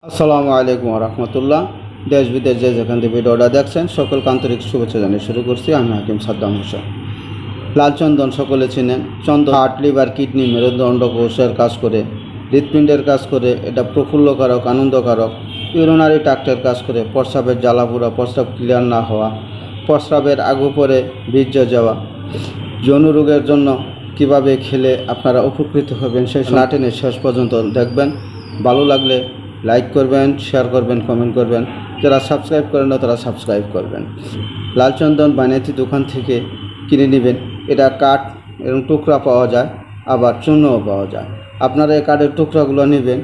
আসসালামু আলাইকুম রহমতুল্লাহ। দেশ বিদেশ যে যেখান থেকে ভিডিওটা দেখছেন সকলকে আন্তরিক শুভেচ্ছা জানিয়ে শুরু করছি। আমি হাকিম সাদ্দাম হোসেন। লাল চন্দন সকলে চিনেন। চন্দন হার্ট, লিভার, কিডনি, মেরুদণ্ড কোষের কাজ করে, হৃৎপিণ্ডের কাজ করে, এটা প্রফুল্লকারক, আনন্দকারক। ইউরিনারি ট্র্যাক্টের কাজ করে, প্রস্রাবের জ্বালাপোড়া, প্রস্রাব ক্লিয়ার না হওয়া, প্রস্রাবের আগু পরে বীর্য যাওয়া, যৌন রোগের জন্য কিভাবে খেলে আপনারা উপকৃত হবেন সেই না টেনে শেষ পর্যন্ত দেখবেন। ভালো লাগলে লাইক করবেন, শেয়ার করবেন, কমেন্ট করবেন। যারা সাবস্ক্রাইব করেন না তারা সাবস্ক্রাইব করবেন। লালচন্দন বানিয়াতি দোকান থেকে কিনে নেবেন। এটা কাঠ এবং টুকরা পাওয়া যায়, আবার চূর্ণও পাওয়া যায়। আপনারা এই কাঠের টুকরাগুলো নেবেন,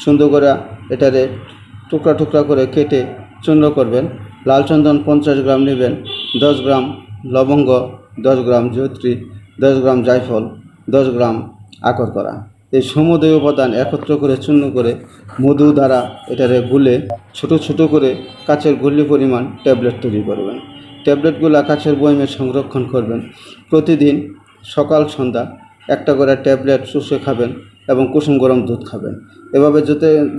সুন্দর করে এটারে টুকরা টুকরা করে কেটে চূর্ণ করবেন। লালচন্দন 50 গ্রাম নেবেন, 10 গ্রাম লবঙ্গ, 10 গ্রাম জয়ত্রী, 10 গ্রাম জায়ফল, 10 গ্রাম আকর করা, এই সমুদয় উপাদান একত্র করে চূর্ণ করে মধু দ্বারা এটারে গুলে ছোট ছোট করে কাচের গুল্লি পরিমাণ ট্যাবলেট তৈরি করবেন। ট্যাবলেটগুলো কাচের বয়মে সংরক্ষণ করবেন। প্রতিদিন সকাল সন্ধ্যা একটা করে ট্যাবলেট শুষে খাবেন এবং কুসুম গরম দুধ খাবেন। এভাবে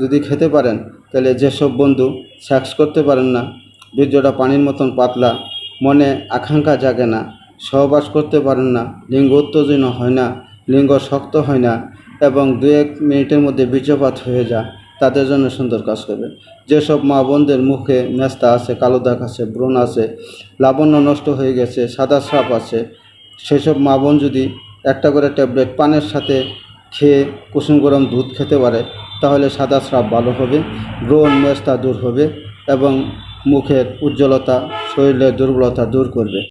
যদি খেতে পারেন তাহলে যেসব বন্ধু সেক্স করতে পারেন না, বীর্যটা পানির মতন পাতলা, মনে আকাঙ্ক্ষা জাগে না, সহবাস করতে পারেন না, লিঙ্গ উত্তেজনা হয় না, লিঙ্গ শক্ত হয় না এবং 2-1 মিনিটের মধ্যে বীর্যপাত হয়ে যায়, তাদের জন্য সুন্দর কাজ করবে। যেসব মা বোনদের মুখে মেস্তা আছে, কালো দাগ আছে, ব্রণ আছে, লাবণ্য নষ্ট হয়ে গেছে, সাদা স্রাব আছে, সেসব মা বোন যদি একটা করে ট্যাবলেট পানের সাথে খেয়ে কুসুম গরম দুধ খেতে পারে তাহলে সাদা স্রাব ভালো হবে, ব্রণ মেস্তা দূর হবে এবং মুখের উজ্জ্বলতা, শরীরের দুর্বলতা দূর করবে।